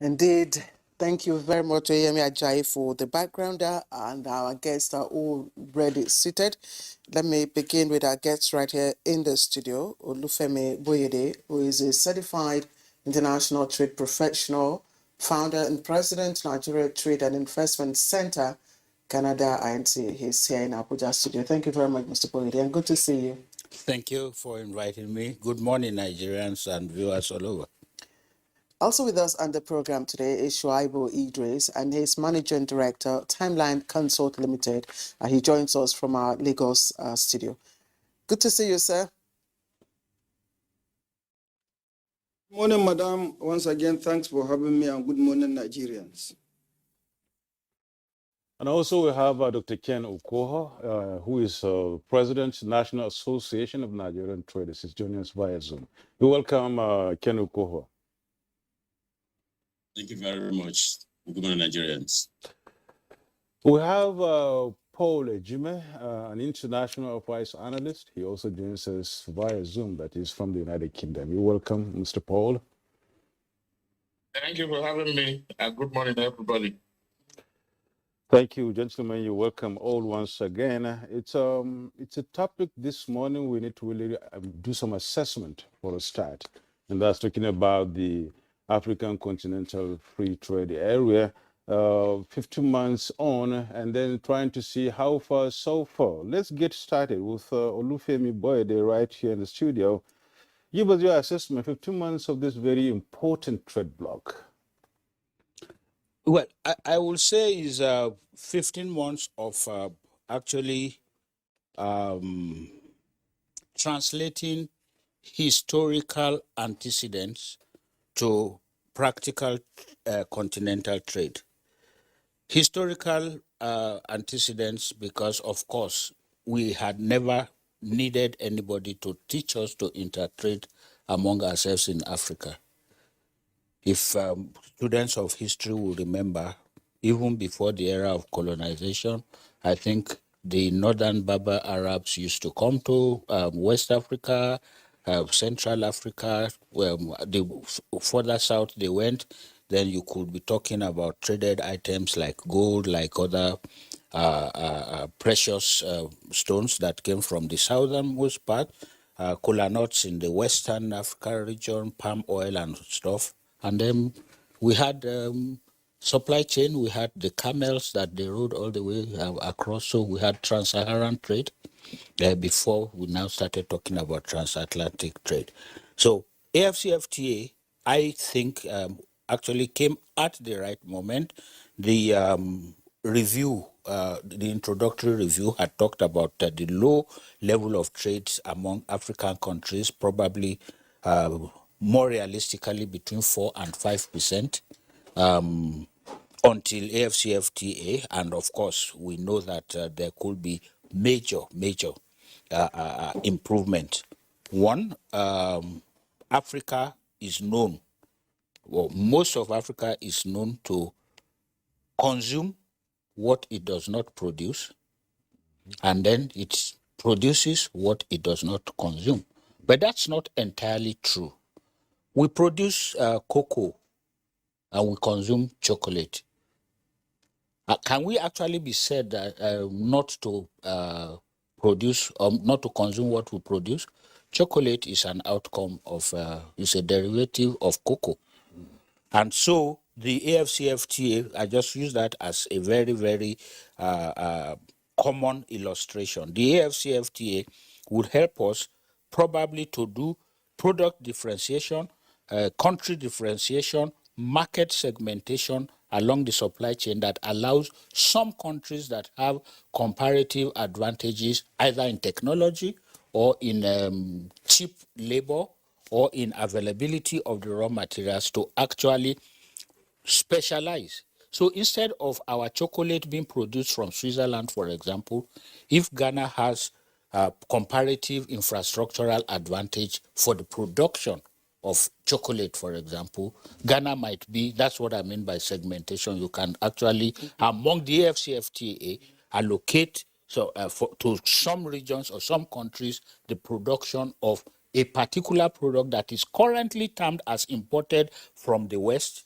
Indeed. Thank you very much, Yemi Ajayi, for the background there, and our guests are already seated. Let me begin with our guests right here in the studio, Olufemi Boyede, who is a certified international trade professional, founder and president, Nigeria Trade and Investment Center, Canada INC. He's here in Abuja studio. Thank you very much, Mr. Boyede, and good to see you. Thank you for inviting me. Good morning, Nigerians and viewers all over. Also with us on the program today is Shuaibu Idris, and he's Managing Director, Timeline Consult Limited. He joins us from our Lagos studio. Good to see you, sir. Good morning, madam. Once again, thanks for having me, and good morning, Nigerians. And also we have Dr. Ken Okoha, who is President, National Association of Nigerian Traders. He's joining us via Zoom. We welcome Ken Okoha. Thank you very much. Good morning, Nigerians. We have Paul Ejime, an international price analyst. He also joins us via Zoom, that is from the United Kingdom. You welcome, Mr. Paul. Thank you for having me. Good morning, everybody. Thank you, gentlemen. You're welcome all once again. It's a topic this morning we need to really do some assessment for a start, and that's talking about the African Continental Free Trade Area, 15 months on, and then trying to see how far so far. Let's get started with Olufemi Boyede right here in the studio. Give us your assessment, 15 months of this very important trade bloc. Well, I will say is 15 months of actually translating historical antecedents to practical continental trade. Historical antecedents because, of course, we had never needed anybody to teach us to intertrade among ourselves in Africa. If students of history will remember, even before the era of colonization, I think the northern Berber Arabs used to come to West Africa, Central Africa. The further south they went, then you could be talking about traded items like gold, like other precious stones that came from the southernmost part, kola nuts in the Western Africa region, palm oil and stuff. And then we had supply chain. We had the camels that they rode all the way across. So we had trans-Saharan trade before we now started talking about transatlantic trade. So AfCFTA, I think, actually came at the right moment. The review, the introductory review had talked about the low level of trades among African countries, probably more realistically between 4 and 5%, until AfCFTA, and of course we know that there could be major improvement. One, Africa is known, well, most of Africa is known to consume what it does not produce, and then it produces what it does not consume. But that's not entirely true. We produce cocoa and we consume chocolate. Can we actually be said that not to produce or not to consume what we produce? Chocolate is an outcome of, is a derivative of cocoa. And so the AfCFTA, I just use that as a very, very common illustration. The AfCFTA would help us probably to do product differentiation, country differentiation, market segmentation along the supply chain that allows some countries that have comparative advantages either in technology or in cheap labor or in availability of the raw materials to actually specialize. So instead of our chocolate being produced from Switzerland, for example, if Ghana has a comparative infrastructural advantage for the production of chocolate, for example, Ghana might be, that's what I mean by segmentation. You can actually, among the AfCFTA, allocate to some regions or some countries the production of a particular product that is currently termed as imported from the West,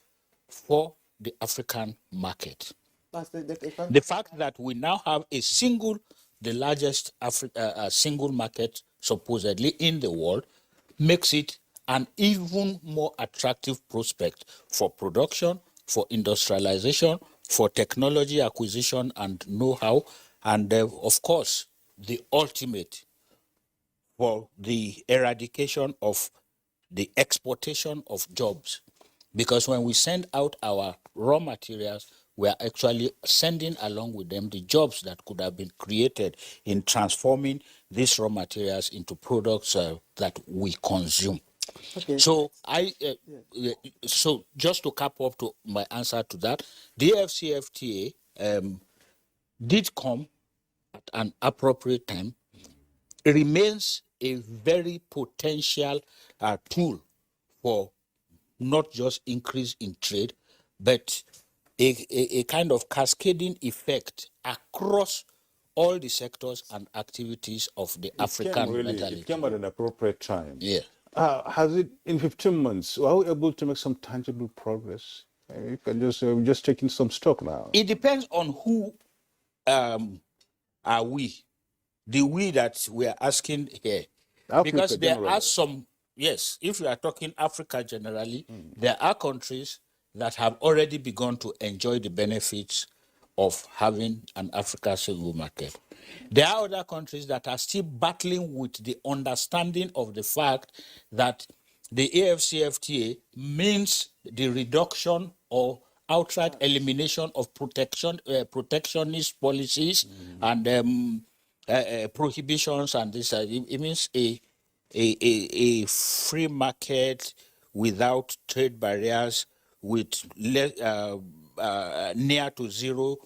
for the African market. That's The fact that we now have the largest single market supposedly in the world, makes it an even more attractive prospect for production, for industrialization, for technology acquisition and know-how, and of course, the ultimate for the eradication of the exportation of jobs. Because when we send out our raw materials, we are actually sending along with them the jobs that could have been created in transforming these raw materials into products that we consume. okay. So so just to cap up to my answer to that, the AfCFTA did come at an appropriate time. It remains a very potential tool for not just increase in trade, but a kind of cascading effect across all the sectors and activities of the African mentality. It came at an appropriate time. Yeah. Has it, in 15 months, are we able to make some tangible progress? You can just taking some stock now. It depends on who are we, the we that we are asking here. Africa because there generally. are some, yes, if we are talking Africa generally, there are countries that have already begun to enjoy the benefits of having an Africa single market. There are other countries that are still battling with the understanding of the fact that the AfCFTA means the reduction or outright elimination of protectionist policies and prohibitions, and this. It means a free market without trade barriers, with near to zero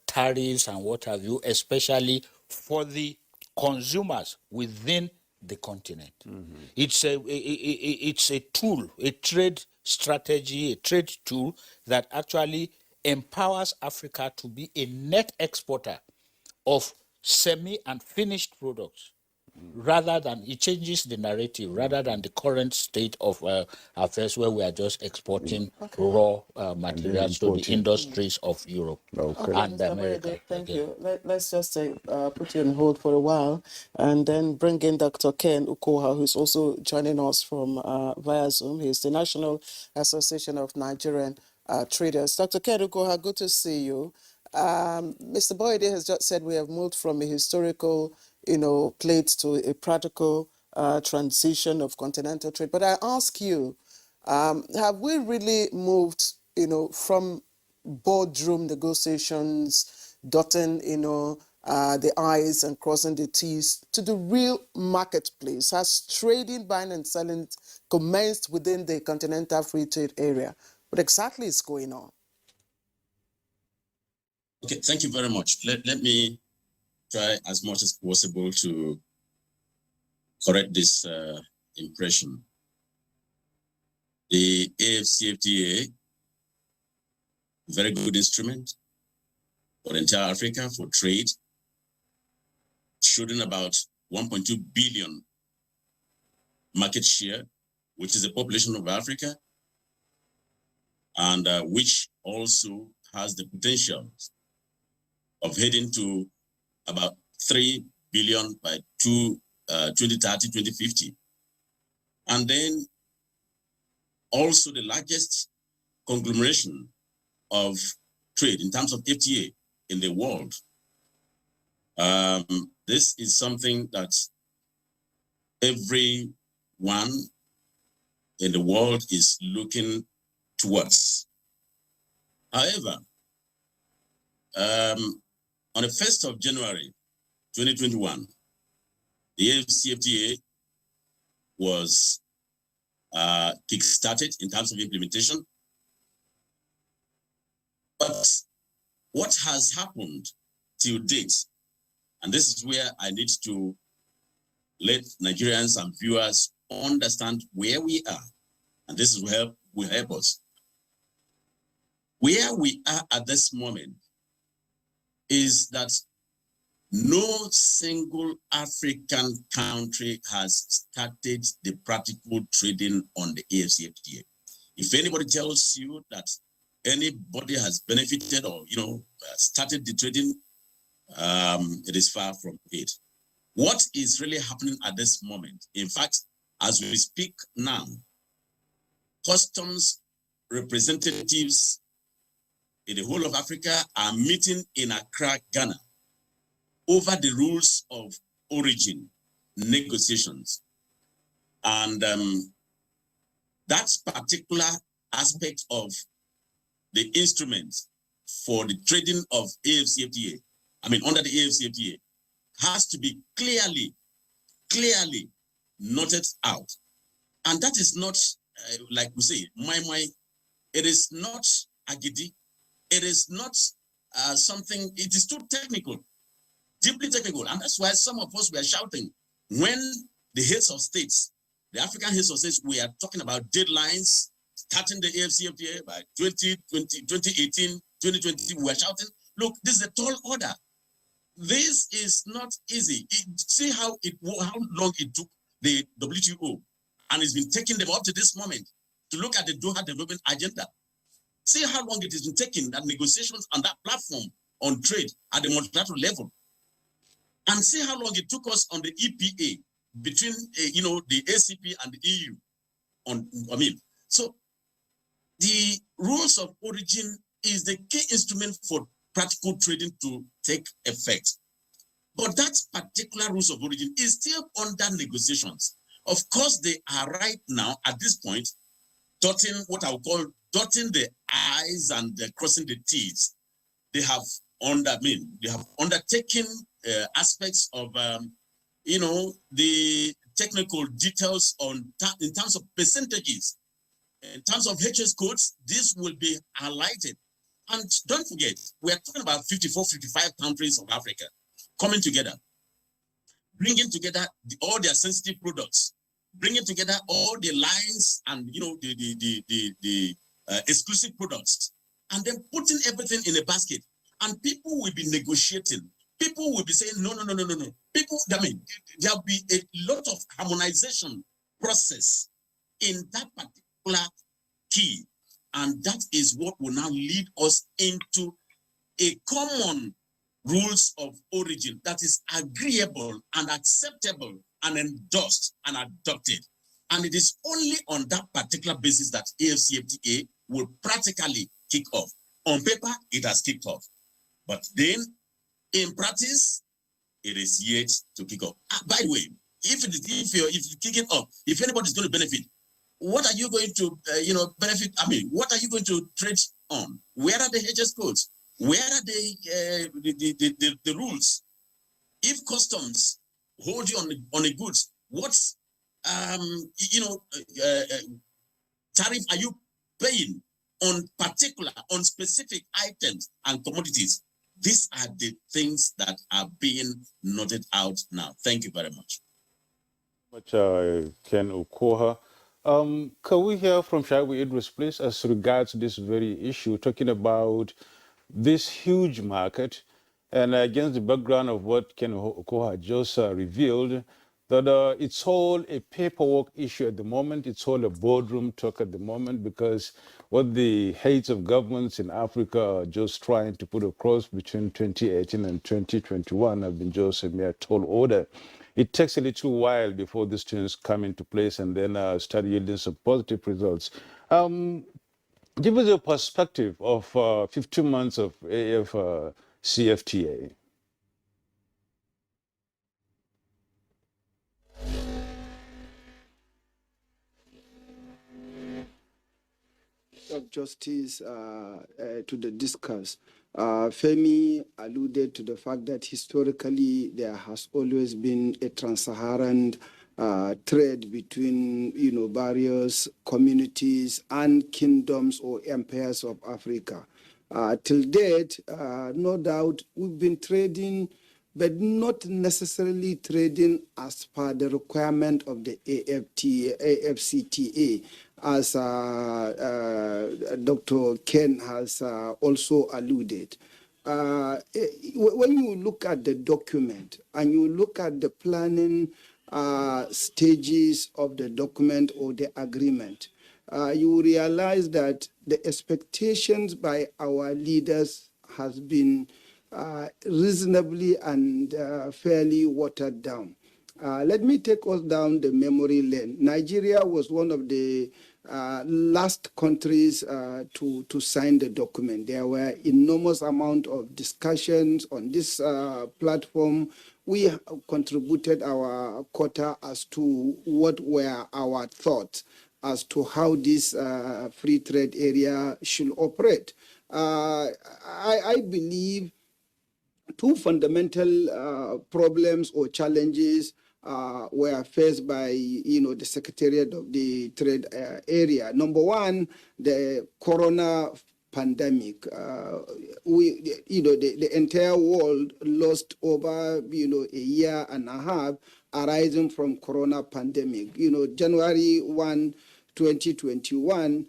tariffs and what have you, especially for the consumers within the continent. It's a tool, a trade strategy, a trade tool that actually empowers Africa to be a net exporter of semi and finished products, rather than it changes the narrative, rather than the current state of affairs where we are just exporting raw materials to the industries of Europe and Mr. America. Bayede, thank you. Let's just put you on hold for a while and then bring in Dr. Ken Ukoha, who's also joining us from via Zoom. He's the National Association of Nigerian Traders. Dr. Ken Ukoha, good to see you. Mr. Boyede has just said we have moved from a historical, plate to a practical transition of continental trade. But I ask you, have we really moved, from boardroom negotiations, dotting, the I's and crossing the T's, to the real marketplace? Has trading, buying and selling commenced within the continental free trade area? What exactly is going on? Okay, thank you very much. Let me try as much as possible to correct this impression. The AfCFTA, very good instrument for the entire Africa for trade, showing about 1.2 billion market share, which is the population of Africa, and which also has the potential of heading to about 3 billion by 2030, 2050. And then also the largest conglomeration of trade in terms of FTA in the world. This is something that everyone in the world is looking towards. However, on the 1st of January, 2021, the AfCFTA was kick-started in terms of implementation. But what has happened till date, and this is where I need to let Nigerians and viewers understand where we are, and this will help us. Where we are at this moment is that no single African country has started the practical trading on the AfCFTA. If anybody tells you that anybody has benefited or, started the trading, it is far from it. What is really happening at this moment? In fact, as we speak now, customs representatives in the whole of Africa are meeting in Accra, Ghana, over the rules of origin negotiations. And that particular aspect of the instruments for the trading of AfCFTA, under the AfCFTA, has to be clearly noted out. And that is not, like we say, it is not agidi. It is not something, it is too technical, deeply technical. And that's why some of us were shouting when the heads of states, the African heads of states, we are talking about deadlines, starting the AfCFTA by 2018, 2020, we were shouting, look, this is a tall order. This is not easy. See how long it took the WTO, and it's been taking them up to this moment to look at the Doha Development Agenda. See how long it has been taking that negotiations on that platform on trade at the multilateral level. And see how long it took us on the EPA between, the ACP and the EU. So the rules of origin is the key instrument for practical trading to take effect. But that particular rules of origin is still under negotiations. Of course, they are right now at this point dotting the I's and crossing the T's. They have undertaken aspects of the technical details in terms of percentages, in terms of HS codes. This will be highlighted. And don't forget, we are talking about 54, 55 countries of Africa coming together, bringing together all their sensitive products, bringing together all the lines and the exclusive products, and then putting everything in a basket. And people will be negotiating. People will be saying, no. People, there'll be a lot of harmonization process in that particular key. And that is what will now lead us into a common rules of origin that is agreeable and acceptable and endorsed and adopted. And it is only on that particular basis that AfCFTA will practically kick off. On paper, it has kicked off. But then, in practice, it is yet to kick off. By the way, if you kick it off, if anybody's going to benefit, what are you going to benefit? What are you going to trade on? Where are the HS codes? Where are the rules? If customs hold you on the goods, what's tariff are you paying on specific items and commodities? These are the things that are being noted out now. Thank you very much. Ken Okoha. Can we hear from Shaibu Idris, please, as regards this very issue, talking about this huge market, and against the background of what Ken Okoha just revealed, that it's all a paperwork issue at the moment. It's all a boardroom talk at the moment, because what the heads of governments in Africa are just trying to put across between 2018 and 2021 have been just a mere tall order. It takes a little while before these things come into place and then start yielding some positive results. Give us a perspective of 15 months of AfCFTA. Of justice to the discourse. Femi alluded to the fact that historically there has always been a trans-Saharan trade between various communities and kingdoms or empires of Africa. Till date, no doubt we've been trading, but not necessarily trading as per the requirement of the AfCFTA, as Dr. Ken has also alluded. When you look at the document and you look at the planning stages of the document or the agreement, you will realize that the expectations by our leaders has been reasonably and fairly watered down. Let me take us down the memory lane. Nigeria was one of the last countries to sign the document. There were enormous amount of discussions on this platform. We contributed our quota as to what were our thoughts as to how this free trade area should operate. I believe two fundamental problems or challenges were faced by the Secretariat of the Trade area. Number one, the corona pandemic. The entire world lost over a year and a half arising from corona pandemic. January 1, 2021.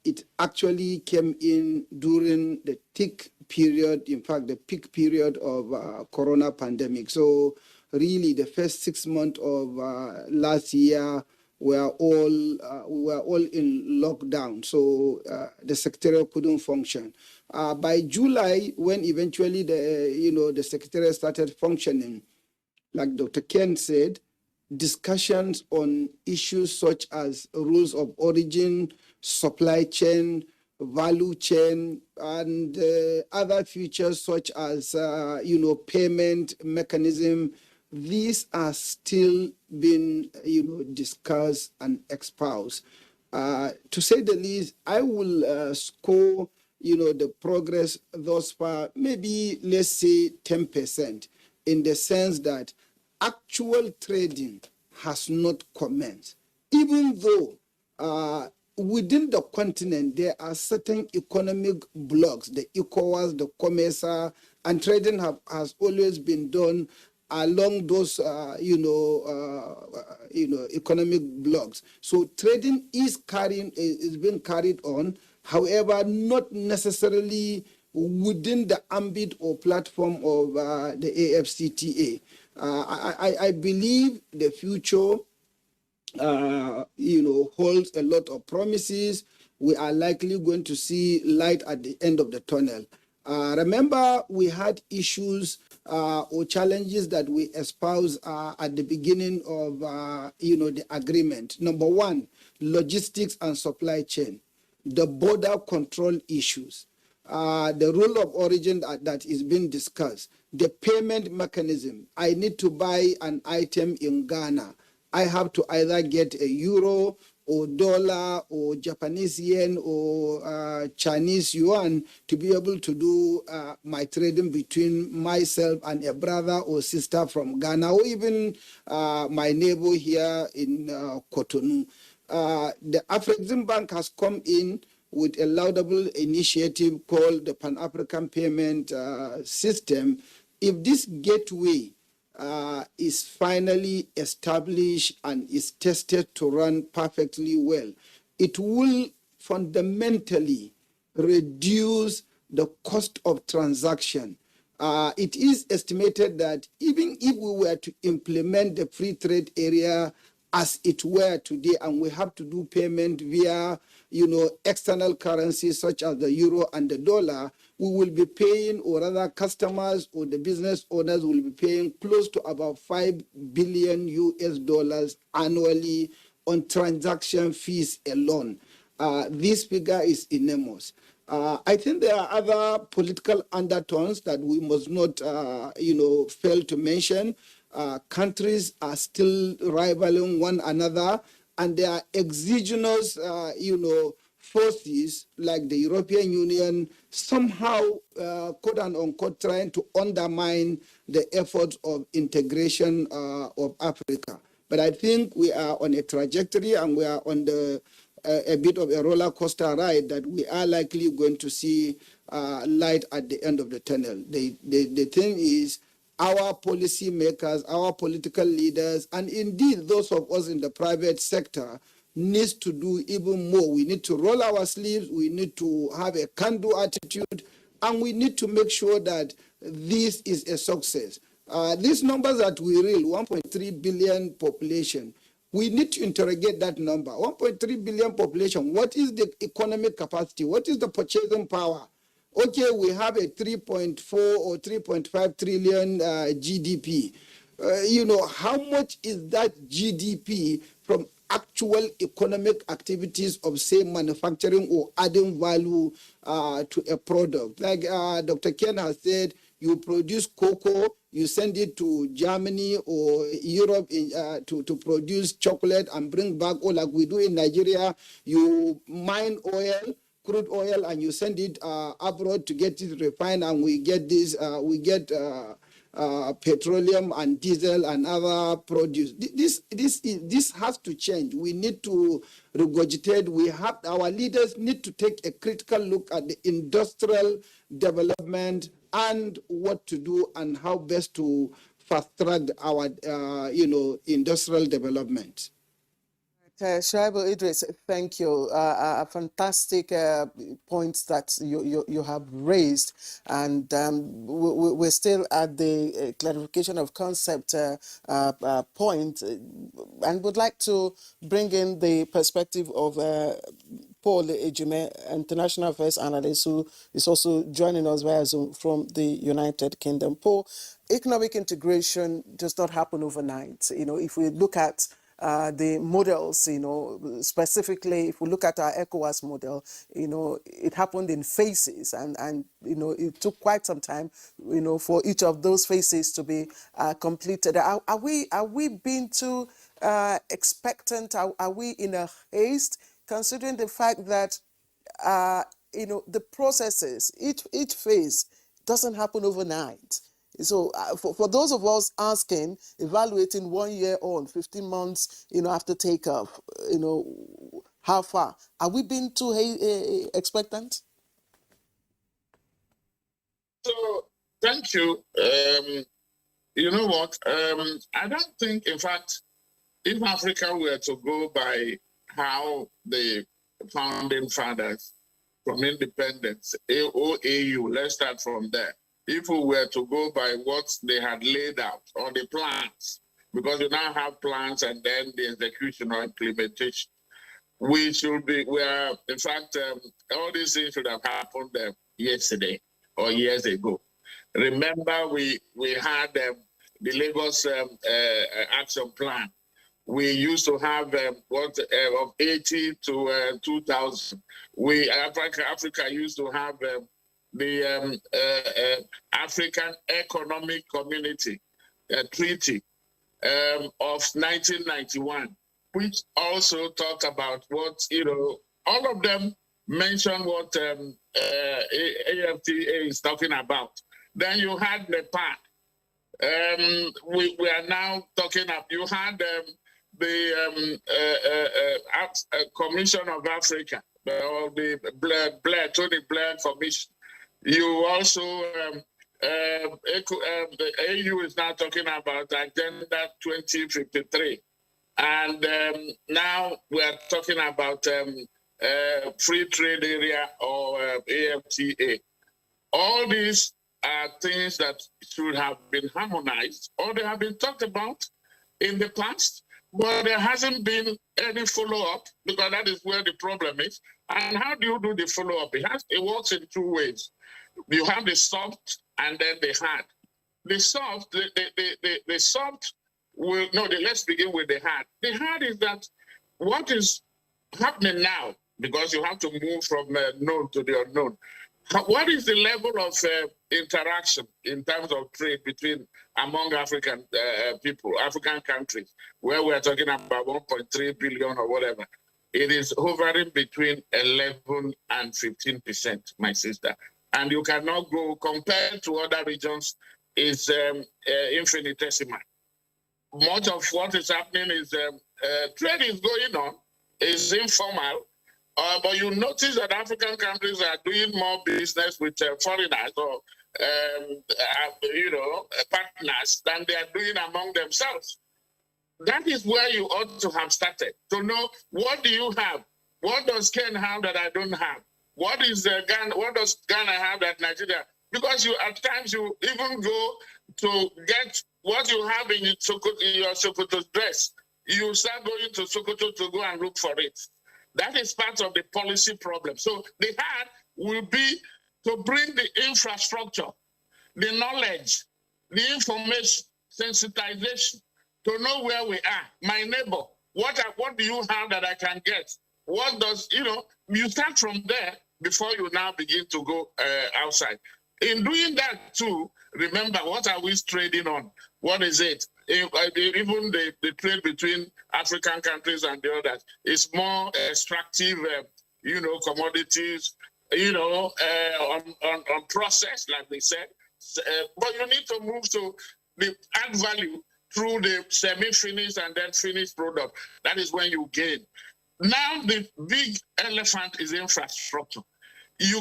It actually came in during the thick period, in fact, the peak period of corona pandemic. So really the first 6 months of last year we were all in lockdown. So the secretariat couldn't function. By July, when eventually the secretariat started functioning, like Dr. Ken said, discussions on issues such as rules of origin, supply chain, value chain, and other features such as payment mechanism. These are still being discussed and espoused. To say the least, I will score the progress thus far, maybe let's say 10%, in the sense that actual trading has not commenced, even though within the continent there are certain economic blocks, the ECOWAS, the COMESA, and trading has always been done along those economic blocks. So trading is being carried on, however, not necessarily within the ambit or platform of the AfCFTA. I believe the future holds a lot of promises. We are likely going to see light at the end of the tunnel. Remember, we had issues or challenges that we espoused at the beginning of the agreement. Number one, logistics and supply chain, the border control issues, the rule of origin that is being discussed, the payment mechanism. I need to buy an item in Ghana. I have to either get a euro or dollar or Japanese yen or Chinese yuan to be able to do my trading between myself and a brother or sister from Ghana, or even my neighbor here in Cotonou. The Afrexim Bank has come in with a laudable initiative called the Pan-African Payment System. If this gateway is finally established and is tested to run perfectly well, it will fundamentally reduce the cost of transaction. It is estimated that even if we were to implement the free trade area as it were today, and we have to do payment via external currencies such as the euro and the dollar, we will be paying, or rather customers or the business owners will be paying close to about $5 billion US annually on transaction fees alone. This figure is enormous. I think there are other political undertones that we must not, fail to mention. Countries are still rivaling one another, and there are exogenous, forces like the European Union somehow, quote unquote, trying to undermine the efforts of integration of Africa. But I think we are on a trajectory, and we are on a bit of a roller coaster ride that we are likely going to see light at the end of the tunnel. The thing is, our policy makers, our political leaders, and indeed those of us in the private sector needs to do even more. We need to roll our sleeves, we need to have a can-do attitude, and we need to make sure that this is a success. These numbers that we read, 1.3 billion population, We need to interrogate that number. 1.3 billion population. What is the economic capacity? What is the purchasing power? Okay, we have a 3.4 or 3.5 trillion GDP. How much is that GDP from actual economic activities of, say, manufacturing or adding value to a product? Like Dr. Ken has said, you produce cocoa, you send it to Germany or Europe to produce chocolate and bring back, or like we do in Nigeria, you mine oil, crude oil, and you send it abroad to get it refined, and we get this, petroleum and diesel and other produce. This has to change. We need to regurgitate. Our leaders need to take a critical look at the industrial development and what to do and how best to fast track our industrial development. Shaibu Idris, thank you. Fantastic points that you have raised, and we're still at the clarification of concept point, and would like to bring in the perspective of Paul Ejime, International Affairs Analyst, who is also joining us via Zoom from the United Kingdom. Paul, economic integration does not happen overnight. If we look at the models, specifically, if we look at our ECOWAS model, it happened in phases, and it took quite some time, for each of those phases to be completed. Are we being too expectant? Are we in a haste, considering the fact that the processes, each phase doesn't happen overnight? So for those of us evaluating 1 year on, 15 months, after takeoff, how far? Are we being too expectant? So, thank you. You know what? I don't think, in fact, if Africa were to go by how the founding fathers from independence, AU, let's start from there. If we were to go by what they had laid out, or the plans, because you now have plans and then the execution or implementation, in fact, all these things should have happened yesterday or years ago. Remember, we had the Lagos Action Plan. We used to have of 80 to 2000. Africa used to have the African Economic Community Treaty of 1991, which also talked about what, all of them mention what AfCFTA is talking about. Then you had Nepal. We are now talking about, you had the Commission of Africa, or the Tony Blair Commission. You also, the AU is now talking about Agenda 2053. And now we are talking about free trade area, or AfCFTA. All these are things that should have been harmonized, or they have been talked about in the past, but there hasn't been any follow-up, because that is where the problem is. And how do you do the follow-up? It works in two ways. You have the soft and then the hard. The soft, let's begin with the hard. The hard is that what is happening now, because you have to move from known to the unknown. What is the level of interaction in terms of trade among African people, African countries, where we're talking about 1.3 billion or whatever? It is hovering between 11 and 15%, my sister. And you cannot go, compared to other regions, is infinitesimal. Much of what is happening is trade is going on, is informal, but you notice that African countries are doing more business with foreigners or partners than they are doing among themselves. That is where you ought to have started, to know, what do you have? What does Ken have that I don't have? What does Ghana have that Nigeria? Because at times you even go to get what you have in your Sokoto dress. you start going to Sokoto to go and look for it. That is part of the policy problem. So the hard will be to bring the infrastructure, the knowledge, the information, sensitization, to know where we are. My neighbor, what do you have that I can get? What does, you start from there before you now begin to go outside. In doing that too, remember, what are we trading on? What is it? Even the trade between African countries and the others is more extractive, commodities, on process, like they said. But you need to move to the add value through the semi-finished and then finished product. That is when you gain. Now the big elephant is infrastructure. You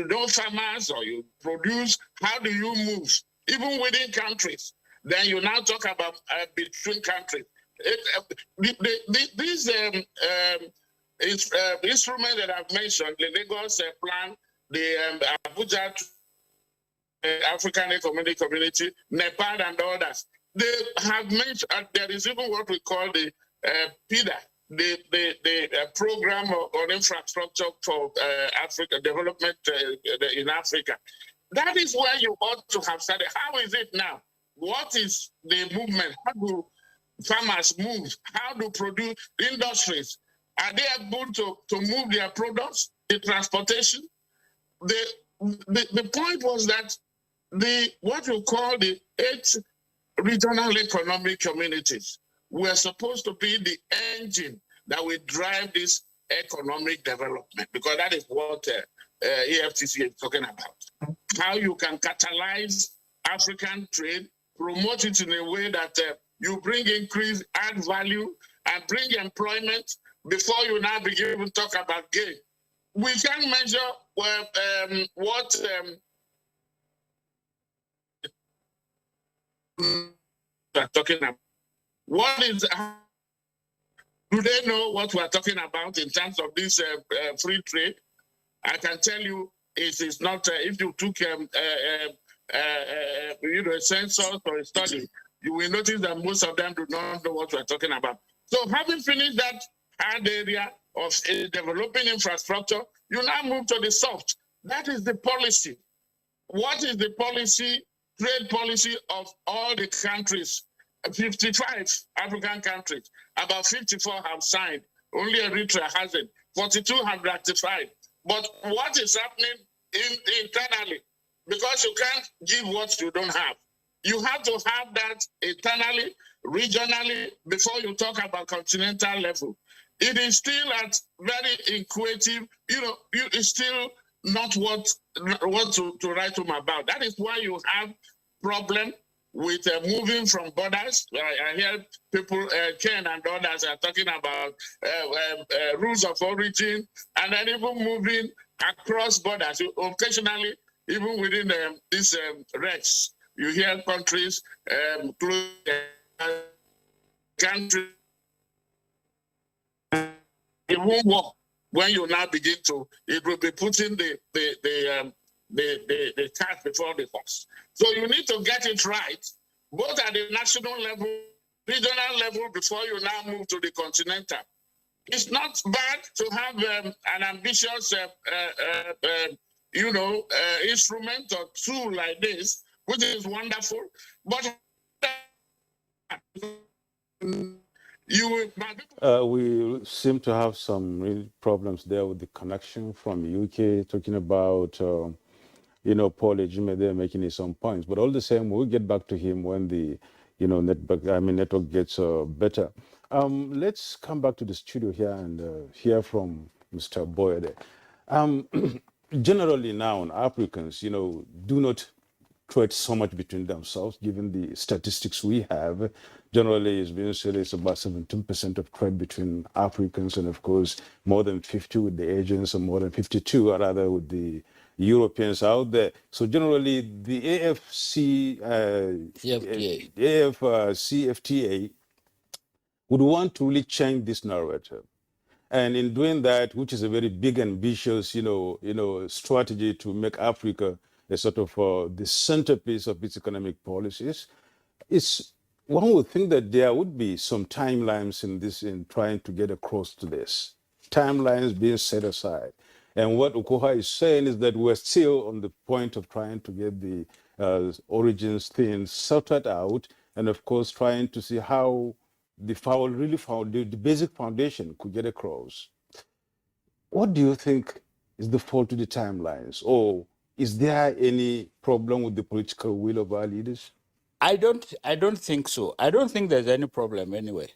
know farmers or you produce, how do you move? Even within countries. Then you now talk about between countries. These instruments that I've mentioned, the Lagos plan, the Abuja African Economic Community, Nepal and others, they have mentioned, there is even what we call the PIDA, the program on infrastructure for Africa development in Africa. That is where you ought to have started. How is it now? What is the movement? How do farmers move? How do produce industries? Are they able to move their products? The transportation? The point was that what you call the 8 regional economic communities were supposed to be the engine that will drive this economic development, because that is what AfCFTA is talking about. How you can catalyze African trade, promote it in a way that you bring increase, add value, and bring employment before you now begin to talk about gain. We can measure what we're talking about. Do they know what we're talking about in terms of this free trade? I can tell you it is not, if you took a census or a study, you will notice that most of them do not know what we're talking about. So having finished that hard area of developing infrastructure, you now move to the soft. That is the policy. What is the policy, trade policy of all the countries? 55 African countries, about 54 have signed. Only Eritrea hasn't. 42 have ratified. But what is happening internally? Because you can't give what you don't have. You have to have that internally, regionally, before you talk about continental level. It is still at very intuitive, it's still not what to write home about. That is why you have problem with moving from borders. I hear people, Ken and others are talking about rules of origin, and then even moving across borders. Occasionally, even within these regs, you hear countries close country. It won't work when you now begin to. It will be putting the cart before the horse. So you need to get it right, both at the national level, regional level, before you now move to the continental. It's not bad to have an ambitious, instrument or tool like this, which is wonderful. But we seem to have some real problems there with the connection from UK, talking about, Paul Ejime there making his own points. But all the same, we'll get back to him when the, network gets better. Let's come back to the studio here and hear from Mr. Boyer there. Generally now, Africans, do not trade so much between themselves, given the statistics we have. Generally, it's been said it's about 17% of trade between Africans, and of course, more than 50 with the Asians, and more than 52 or rather with the Europeans out there. So generally, the AfCFTA would want to really change this narrative. And in doing that, which is a very big, ambitious, strategy to make Africa a sort of the centerpiece of its economic policies, it's one would think that there would be some timelines in this, in trying to get across to this. Timelines being set aside. And what Ukoha is saying is that we're still on the point of trying to get the origins thing sorted out, and of course trying to see how the the basic foundation could get across. What do you think is the fault to the timelines, or is there any problem with the political will of our leaders? I don't think so. I don't think there's any problem anyway.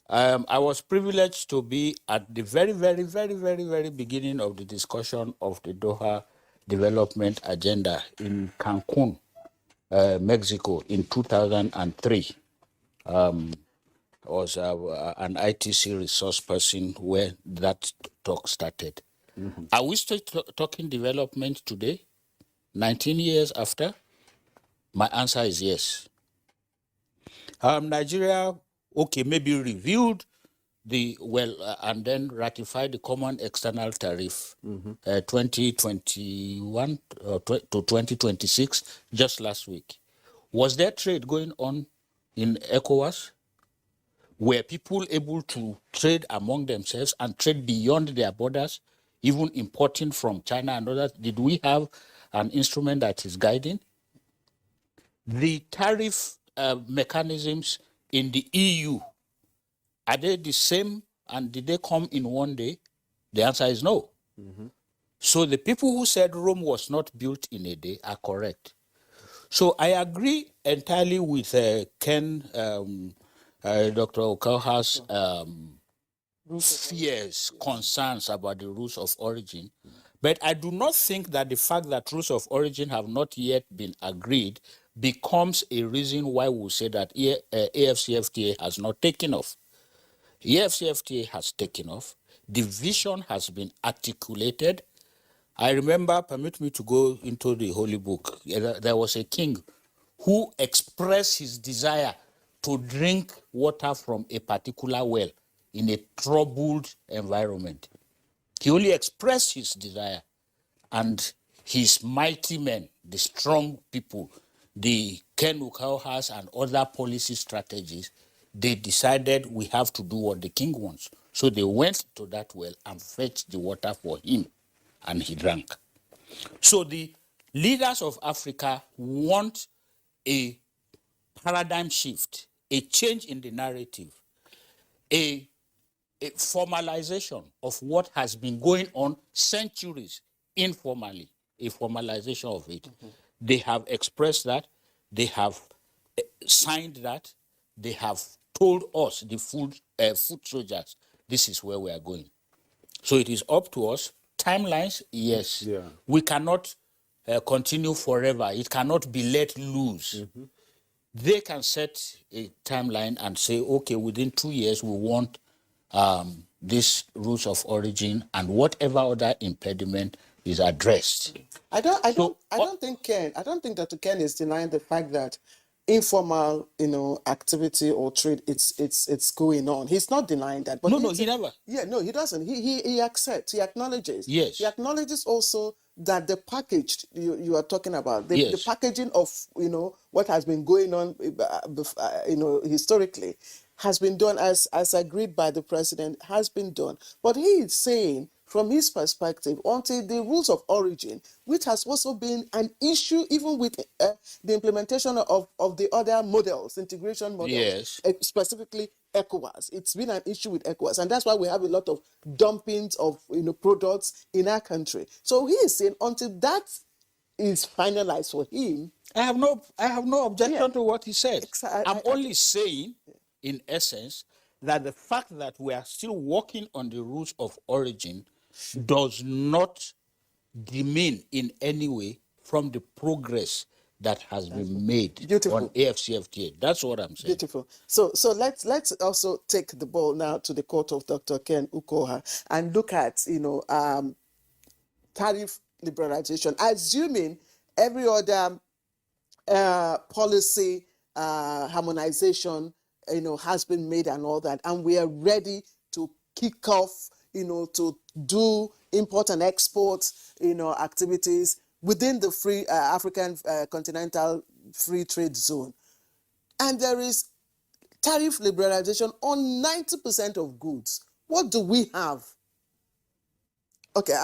I was privileged to be at the very, very, very, very, very beginning of the discussion of the Doha Development Agenda in Cancun, Mexico, in 2003. I was an ITC resource person where that talk started. Are we still talking development today, 19 years after? My answer is yes. Nigeria, okay, maybe reviewed and then ratified the common external tariff 2021 to 2026 just last week. Was there trade going on in ECOWAS? Were people able to trade among themselves and trade beyond their borders, even importing from China and others? Did we have an instrument that is guiding? The tariff mechanisms in the EU, are they the same and did they come in one day? The answer is no. So the people who said Rome was not built in a day are correct. So I agree entirely with Ken, Dr. Okaha's fears, concerns about the rules of origin. But I do not think that the fact that rules of origin have not yet been agreed becomes a reason why we say that AfCFTA has not taken off. AfCFTA has taken off. The vision has been articulated. I remember, permit me to go into the Holy Book. There was a king who expressed his desire to drink water from a particular well in a troubled environment. He only expressed his desire, and his mighty men, the strong people, the Ken Ukauhas and other policy strategies, they decided we have to do what the king wants. So they went to that well and fetched the water for him, and he drank. So the leaders of Africa want a paradigm shift, a change in the narrative, a formalization of what has been going on centuries informally, a formalization of it. They have expressed that, they have signed that, they have told us, the food soldiers, this is where we are going. So it is up to us. Timelines, yes. Yeah. We cannot continue forever. It cannot be let loose. They can set a timeline and say, okay, within 2 years, we want these rules of origin and whatever other impediment is addressed. I don't think Dr. Ken is denying the fact that informal, activity or trade, it's going on. He's not denying that. But No, he never. Yeah, no, he doesn't. He accepts. He acknowledges. Yes. He acknowledges also that the package you are talking about, the packaging of what has been going on, historically, has been done as agreed by the president, has been done. But he is saying, from his perspective, until the rules of origin, which has also been an issue even with the implementation of the other models, integration models, yes, specifically ECOWAS. It's been an issue with ECOWAS, and that's why we have a lot of dumpings of products in our country. So he is saying until that is finalized for him, I have no objection to what he said. I'm only saying, in essence, that the fact that we are still working on the rules of origin does not demean in any way from the progress that has been made on AfCFTA. That's what I'm saying. Beautiful. So let's also take the ball now to the court of Dr. Ken Ukoha and look at tariff liberalization, assuming every other policy harmonization has been made and all that, and we are ready to kick off to do import and export activities within the free African continental free trade zone. And there is tariff liberalization on 90% of goods. What do we have? Okay,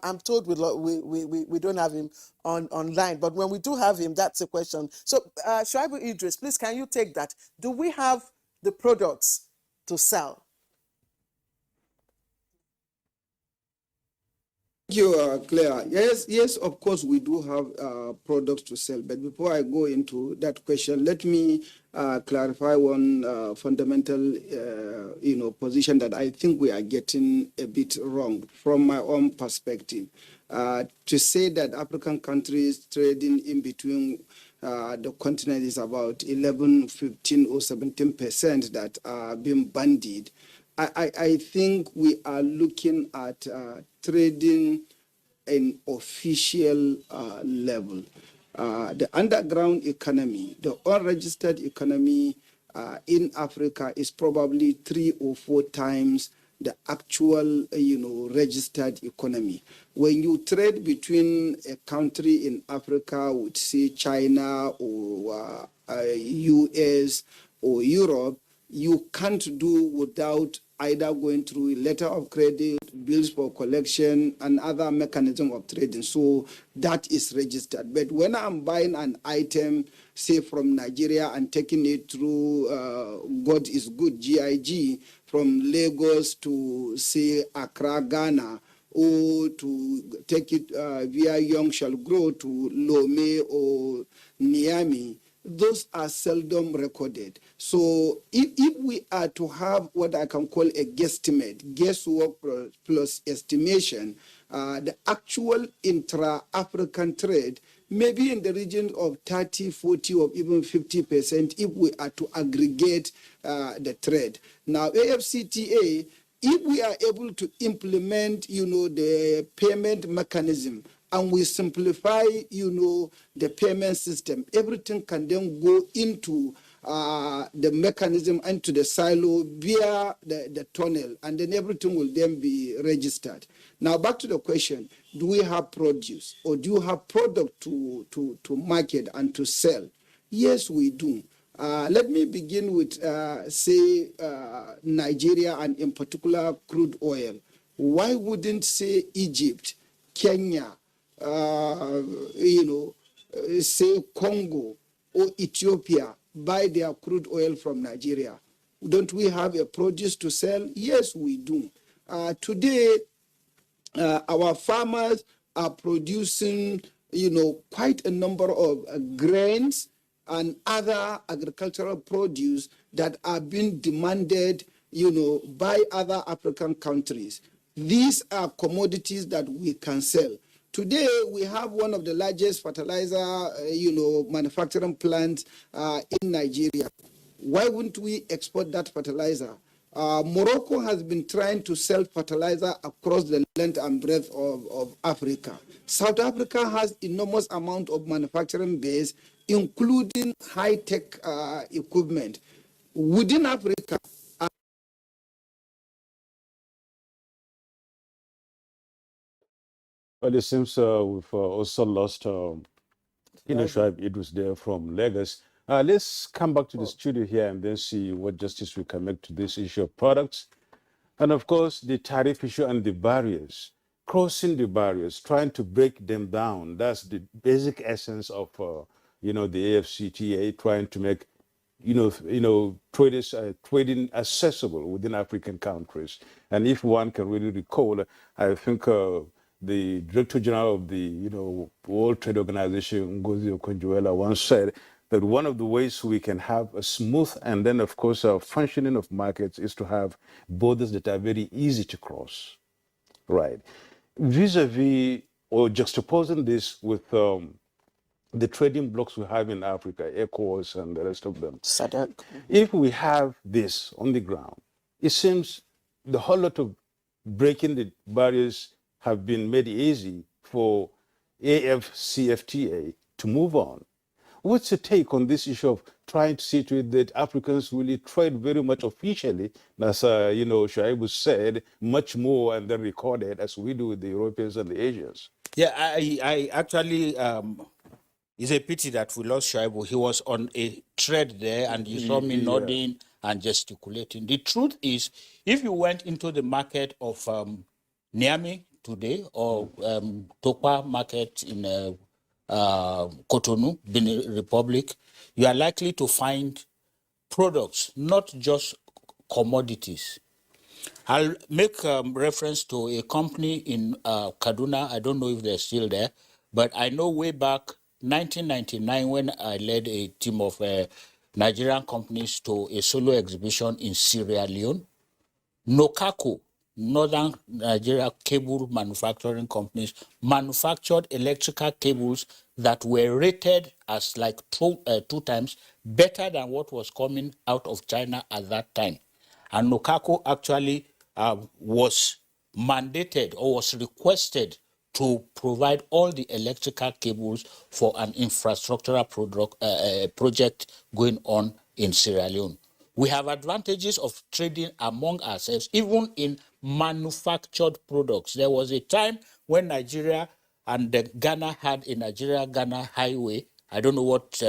I'm told we don't have him online, but when we do have him, that's a question. So, Shuaibu Idris, please, can you take that? Do we have the products to sell? You, Claire. Yes, of course, we do have products to sell. But before I go into that question, let me clarify one fundamental, position that I think we are getting a bit wrong from my own perspective. To say that African countries trading in between the continent is about 11, 15, or 17% that are being bandied. I think we are looking at trading an official level. The underground economy, the unregistered economy in Africa is probably 3 or 4 times the actual, registered economy. When you trade between a country in Africa with, say, China or US or Europe, you can't do without either going through a letter of credit, bills for collection, and other mechanism of trading. So that is registered. But when I'm buying an item, say from Nigeria, and taking it through God is Good, GIG, from Lagos to, say, Accra, Ghana, or to take it via Young Shall Grow to Lomé or Niamey, those are seldom recorded. So if we are to have what I can call a guesstimate, guesswork plus estimation, the actual intra-African trade may be in the region of 30, 40, or even 50% if we are to aggregate the trade. Now, AfCFTA, if we are able to implement, the payment mechanism, and we simplify, the payment system, everything can then go into the mechanism and to the silo via the tunnel, and then everything will then be registered. Now, back to the question, do we have produce, or do you have product to market and to sell? Yes, we do. Let me begin with, say, Nigeria, and in particular, crude oil. Why wouldn't, say, Egypt, Kenya, say Congo or Ethiopia buy their crude oil from Nigeria? Don't we have a produce to sell? Yes, we do. Today, our farmers are producing, quite a number of grains and other agricultural produce that are being demanded, by other African countries. These are commodities that we can sell. Today, we have one of the largest fertilizer, manufacturing plants in Nigeria. Why wouldn't we export that fertilizer? Morocco has been trying to sell fertilizer across the length and breadth of Africa. South Africa has enormous amount of manufacturing base, including high-tech equipment. Within Africa, Well, it seems we've also lost, Shoaib Idris there from Lagos. Let's come back to the studio here and then see what justice we can make to this issue of products. And of course, the tariff issue and the barriers, crossing the barriers, trying to break them down. That's the basic essence of, the AfCFTA, trying to make, trading accessible within African countries. And if one can really recall, I think the Director General of the, World Trade Organization, Ngozi Okonjo-Iweala, once said that one of the ways we can have a smooth and then, of course, a functioning of markets is to have borders that are very easy to cross, right? Vis-a-vis or juxtaposing this with the trading blocks we have in Africa, ECOWAS and the rest of them. SADC. If we have this on the ground, it seems the whole lot of breaking the barriers have been made easy for AfCFTA to move on. What's your take on this issue of trying to see to it that Africans really trade very much officially, as Shuaibu said, much more and then recorded as we do with the Europeans and the Asians? Yeah, I actually, it's a pity that we lost Shuaibu. He was on a thread there, and you saw me nodding and gesticulating. The truth is, if you went into the market of Niamey today or Tokwa market in Cotonou, Benin Republic, you are likely to find products, not just commodities. I'll make reference to a company in Kaduna. I don't know if they're still there, but I know way back 1999 when I led a team of Nigerian companies to a solo exhibition in Sierra Leone, Nokaco, Northern Nigeria cable manufacturing companies, manufactured electrical cables that were rated as like two times better than what was coming out of China at that time. And Nokaco actually was mandated or was requested to provide all the electrical cables for an infrastructural project going on in Sierra Leone. We have advantages of trading among ourselves, even in manufactured products. There was a time when Nigeria and Ghana had a Nigeria-Ghana highway. I don't know what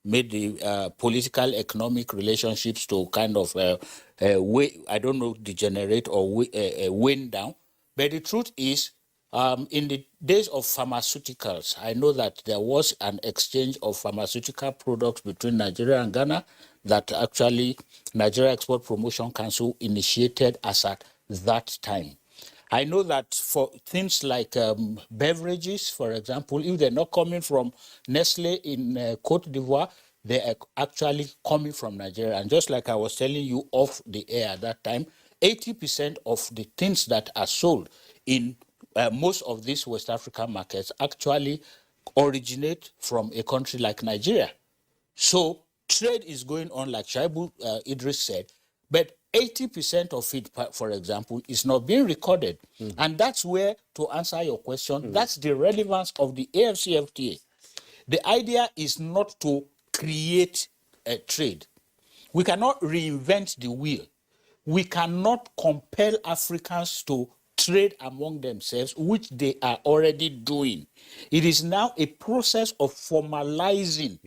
made the political economic relationships to kind of I don't know, degenerate or wane down. But the truth is, in the days of pharmaceuticals, I know that there was an exchange of pharmaceutical products between Nigeria and Ghana that actually Nigeria Export Promotion Council initiated as at that time. I know that for things like beverages, for example, if they're not coming from Nestle in Cote d'Ivoire, they are actually coming from Nigeria. And just like I was telling you off the air at that time, 80% of the things that are sold in most of these West African markets actually originate from a country like Nigeria. So trade is going on, like Shaibu Idris said, but 80% of it, for example, is not being recorded. And that's where, to answer your question, that's the relevance of the AfCFTA. The idea is not to create a trade. We cannot reinvent the wheel. We cannot compel Africans to trade among themselves, which they are already doing. It is now a process of formalizing,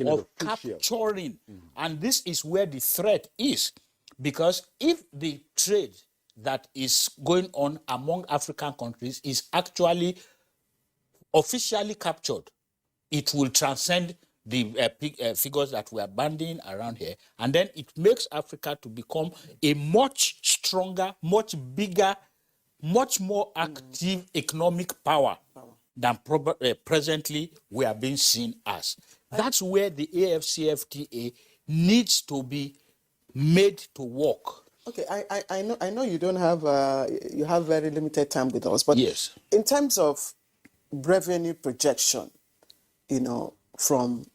of capturing. And this is where the threat is. Because if the trade that is going on among African countries is actually officially captured, it will transcend the figures that we are bandying around here. And then it makes Africa to become a much stronger, much bigger, much more active economic power than presently we are being seen as. That's where the AfCFTA needs to be made to work. Okay, I know you don't have you have very limited time with us, but yes, in terms of revenue projection, you know, from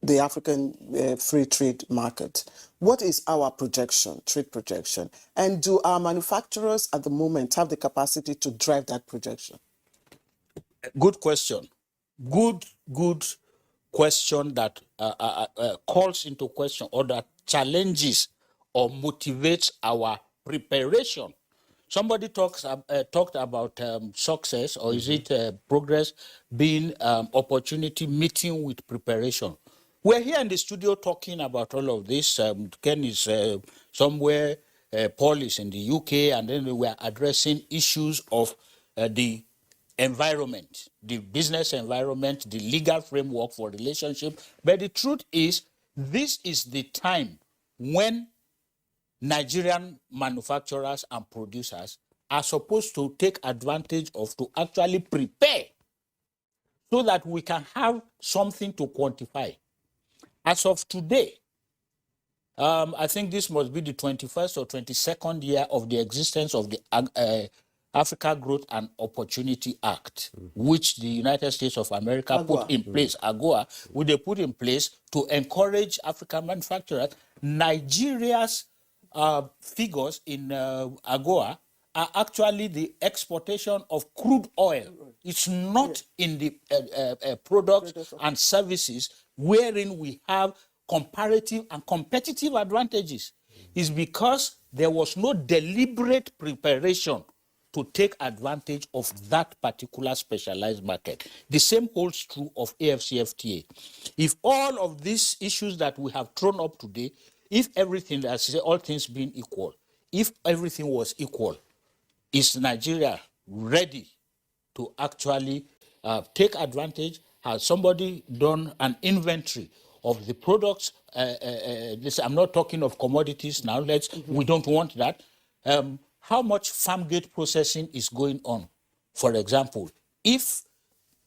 the African free trade market, what is our projection, trade projection? And do our manufacturers at the moment have the capacity to drive that projection? Good question. Good question that calls into question or that challenges or motivates our preparation. Somebody talked about success, or is it progress being opportunity meeting with preparation? We're here in the studio talking about all of this. Ken is somewhere, Paul is in the UK, and then we are addressing issues of the environment, the business environment, the legal framework for relationship. But the truth is, this is the time when Nigerian manufacturers and producers are supposed to take advantage of to actually prepare so that we can have something to quantify. As of today, I think this must be the 21st or 22nd year of the existence of the Africa Growth and Opportunity Act, which the United States of America put in place, AGOA, which they put in place to encourage African manufacturers. Nigeria's figures in AGOA are actually the exportation of crude oil. It's not in the products and services wherein we have comparative and competitive advantages. It's because there was no deliberate preparation to take advantage of that particular specialized market. The same holds true of AfCFTA. If all of these issues that we have thrown up today, if everything, as I say, all things being equal, if everything was equal, is Nigeria ready to actually take advantage? Has somebody done an inventory of the products? I'm not talking of commodities now. We don't want that. How much farm gate processing is going on? For example, if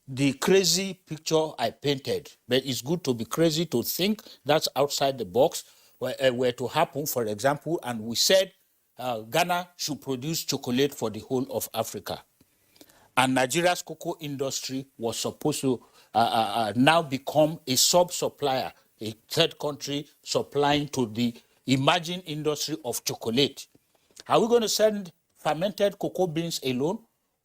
the crazy picture I painted, but it's good to be crazy to think that's outside the box, were to happen, for example, and we said Ghana should produce chocolate for the whole of Africa. And Nigeria's cocoa industry was supposed to now become a sub-supplier, a third country supplying to the emerging industry of chocolate. Are we going to send fermented cocoa beans alone?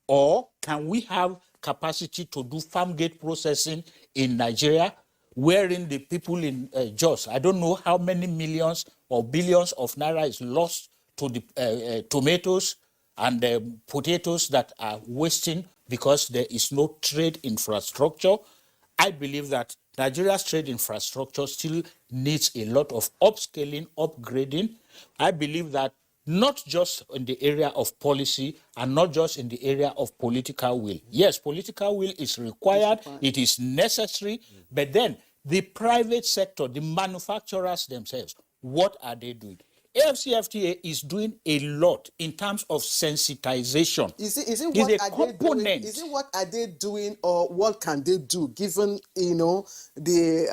Or can we have capacity to do farm gate processing in Nigeria, wherein the people in Jos, I don't know how many millions or billions of naira is lost to the tomatoes and potatoes that are wasting because there is no trade infrastructure. I believe that Nigeria's trade infrastructure still needs a lot of upscaling, upgrading. I believe that not just in the area of policy and not just in the area of political will. Yes, political will is required, it is necessary, but then the private sector, the manufacturers themselves, what are they doing? AfCFTA is doing a lot in terms of sensitization. Is it what are they doing? Is it what are they doing, or what can they do given the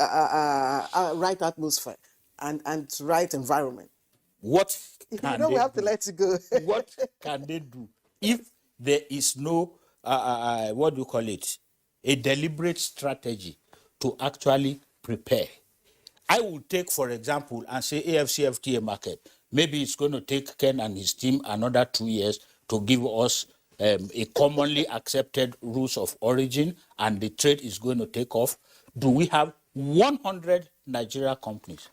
right atmosphere and right environment? What can we have to let it go. What can they do if there is no what do you call it, a deliberate strategy to actually prepare? I would take, for example, and say AfCFTA market. Maybe it's going to take Ken and his team another 2 years to give us a commonly accepted rules of origin, and the trade is going to take off. Do we have 100 Nigeria companies?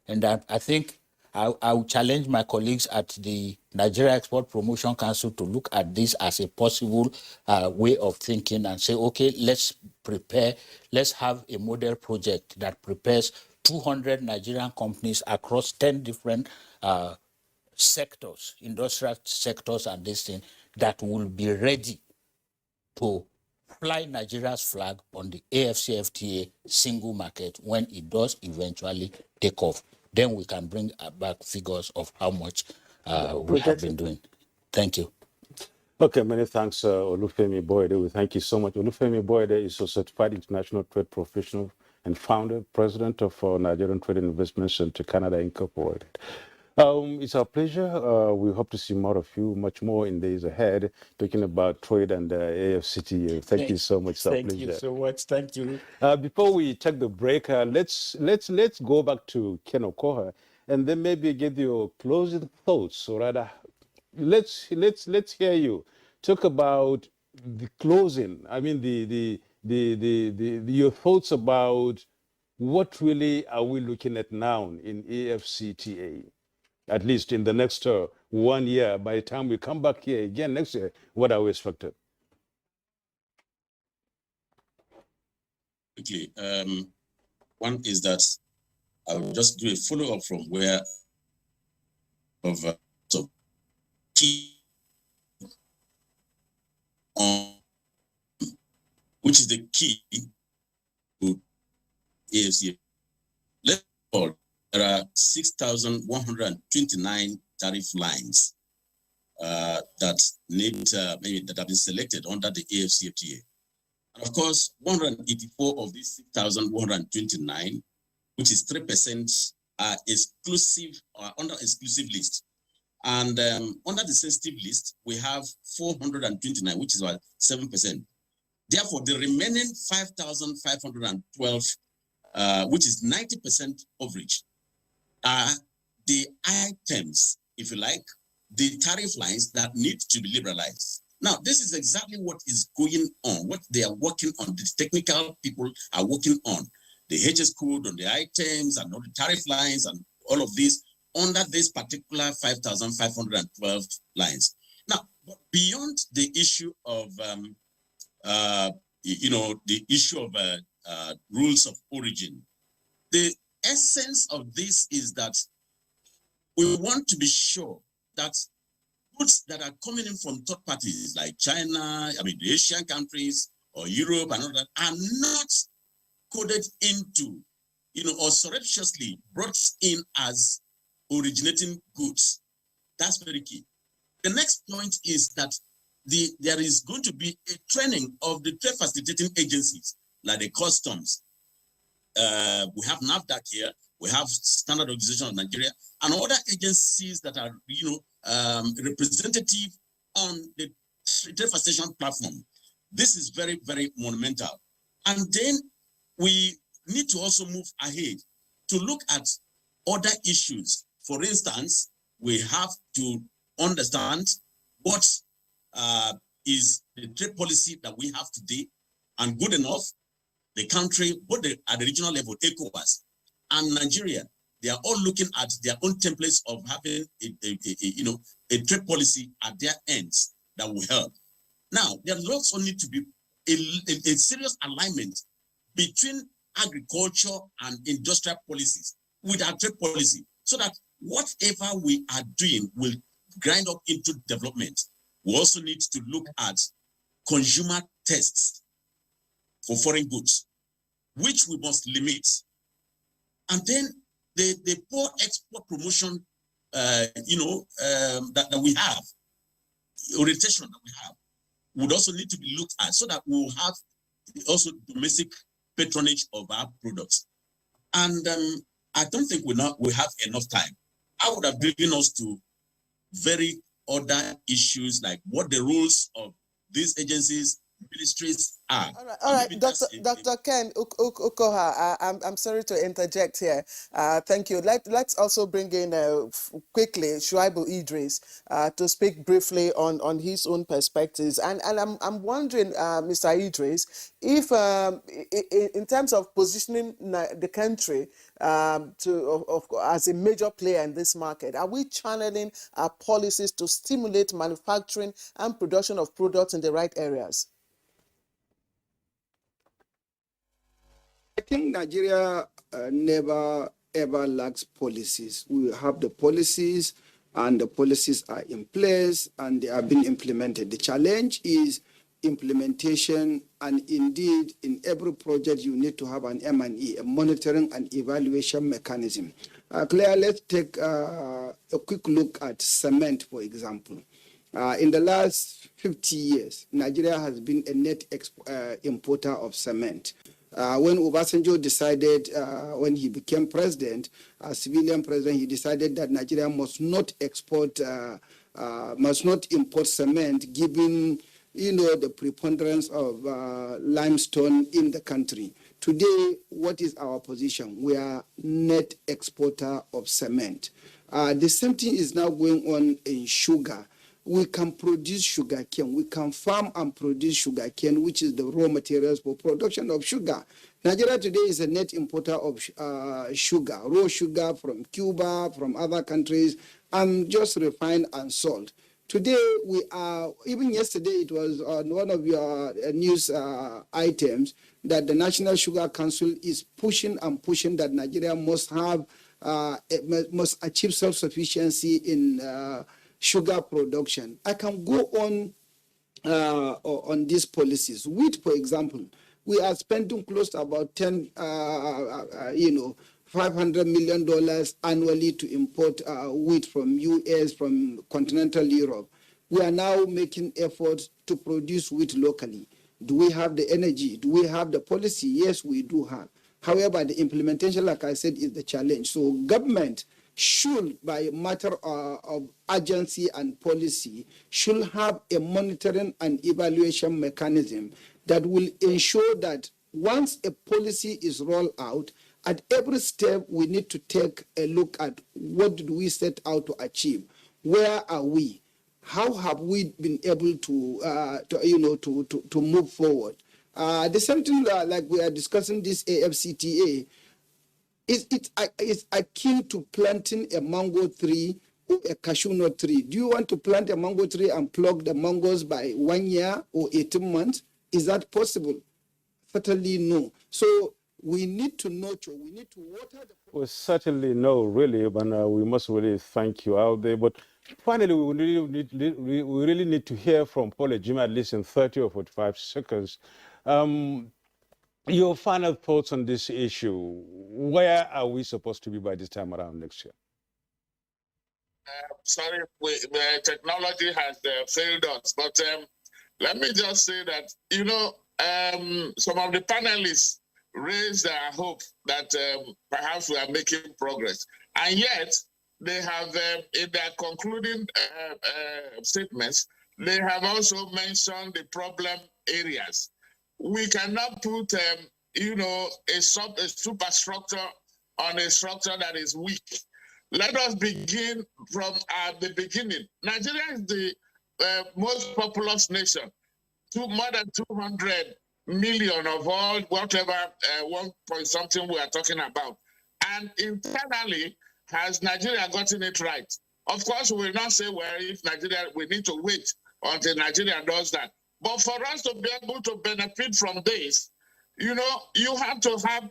And I think I will challenge my colleagues at the Nigeria Export Promotion Council to look at this as a possible way of thinking and say, okay, let's prepare, let's have a model project that prepares 200 Nigerian companies across 10 different sectors, industrial sectors and this thing, that will be ready to fly Nigeria's flag on the AfCFTA single market when it does eventually take off. Then we can bring back figures of how much we have been doing. Thank you. Okay, many thanks, Olufemi Boyede. We thank you so much. Olufemi Boyede is a certified international trade professional and founder, president of Nigerian Trade and Investment Center Canada Incorporated. It's our pleasure. We hope to see more of you, much more in days ahead, talking about trade and AfCFTA. Thank you so much. Thank you so much. Thank you. Before we take the break, let's go back to Ken Okoha and then maybe give your closing thoughts, or rather, let's hear you talk about the closing. I mean, your thoughts about what really are we looking at now in AfCFTA, at least in the next 1 year. By the time we come back here again next year, what are we expecting? Quickly, one is that I will just do a follow-up from where of so key on which is the key to AfCFTA. Let's call there are 6,129 tariff lines that need maybe that have been selected under the AfCFTA. And of course, 184 of these 6,129, which is 3%, are exclusive or under exclusive list. And under the sensitive list, we have 429, which is about 7%. Therefore, the remaining 5,512, which is 90% coverage, are the items, if you like, the tariff lines that need to be liberalized. Now, this is exactly what is going on, what they are working on, the technical people are working on, the HS code on the items and all the tariff lines and all of this under this particular 5,512 lines. Now, but beyond the issue of, the issue of rules of origin, the essence of this is that we want to be sure that goods that are coming in from third parties like China, the Asian countries or Europe and all that are not coded into, or surreptitiously brought in as originating goods. That's very key. The next point is that there is going to be a training of the trade facilitating agencies like the customs. We have NAFDAC here. We have Standard Organization of Nigeria and other agencies that are, representative on the trade facilitation platform. This is very, very monumental. And then we need to also move ahead to look at other issues. For instance, we have to understand what is the trade policy that we have today and good enough. The country, both at the regional level, ECOWAS, and Nigeria, they are all looking at their own templates of having a trade policy at their ends that will help. Now, there also need to be a serious alignment between agriculture and industrial policies with our trade policy, so that whatever we are doing will grind up into development. We also need to look at consumer tests for foreign goods, which we must limit. And then the poor export promotion, that we have, orientation that we have, would also need to be looked at so that we will have also domestic patronage of our products. And I don't think we have enough time. I would have driven us to very other issues like what the rules of these agencies, ministries are. All right. Dr. Ken Ukoha, I'm sorry to interject here. Thank you. Let's also bring in quickly Shuaibu Idris to speak briefly on his own perspectives. And I'm wondering, Mr. Idris, if in terms of positioning the country as a major player in this market, are we channeling our policies to stimulate manufacturing and production of products in the right areas? I think Nigeria never ever lacks policies. We have the policies, and the policies are in place and they are being implemented. The challenge is implementation, and indeed in every project you need to have an M&E, a monitoring and evaluation mechanism. Claire, let's take a quick look at cement, for example. In the last 50 years, Nigeria has been a net importer of cement. When Obasanjo decided, when he became president, civilian president, he decided that Nigeria must not import cement, given the preponderance of limestone in the country. Today, what is our position? We are net exporter of cement. The same thing is now going on in sugar. We can produce sugarcane. We can farm and produce sugarcane, which is the raw materials for production of sugar. Nigeria today is a net importer of sugar, raw sugar from Cuba, from other countries, and just refined and sold. Today, we are, even yesterday, it was on one of your news items that the National Sugar Council is pushing that Nigeria must achieve self-sufficiency in sugar production. I can go on these policies. Wheat, for example, we are spending close to about $500 million annually to import wheat from US, from continental Europe. We are now making efforts to produce wheat locally. Do we have the energy? Do we have the policy? Yes, we do have. However, the implementation, like I said, is the challenge. So government should, by a matter of urgency and policy, should have a monitoring and evaluation mechanism that will ensure that once a policy is rolled out, at every step we need to take a look at what did we set out to achieve, where are we, how have we been able to move forward. The same thing like we are discussing this AfCFTA. It's akin to planting a mango tree or a cashew nut tree. Do you want to plant a mango tree and pluck the mangoes by 1 year or 18 months? Is that possible? Certainly no. So We need to nurture, we need to water the... Well, certainly no, really, but we must really thank you out there. But finally, we really need to hear from Paul Jim at least in 30 or 45 seconds. Your final thoughts on this issue. Where are we supposed to be by this time around next year? Sorry, technology has failed us, but let me just say that, you know, some of the panelists raised their hope that perhaps we are making progress. And yet, they have, in their concluding statements, they have also mentioned the problem areas. We cannot put, you know, a superstructure on a structure that is weak. Let us begin from the beginning. Nigeria is the most populous nation. More than 200 million of all, whatever, 1 point something we are talking about. And internally, has Nigeria gotten it right? Of course, we will not say, well, if Nigeria, we need to wait until Nigeria does that. But for us to be able to benefit from this, you know, you have to have,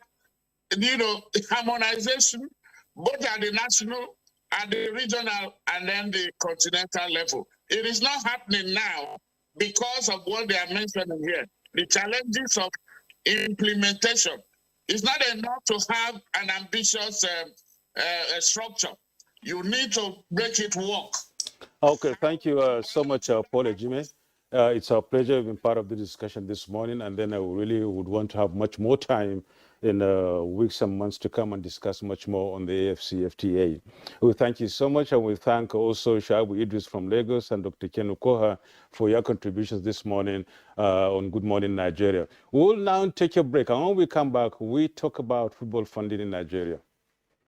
you know, harmonization, both at the national, at the regional, and then the continental level. It is not happening now because of what they are mentioning here. The challenges of implementation. It's not enough to have an ambitious structure. You need to make it work. Okay, thank you so much, Paul Ejime. It's our pleasure being part of the discussion this morning, and then I really would want to have much more time in weeks and months to come and discuss much more on the AfCFTA. We thank you so much, and we thank also Shaibu Idris from Lagos and Dr. Ken Ukoha for your contributions this morning on Good Morning Nigeria. We will now take a break, and when we come back, we talk about football funding in Nigeria.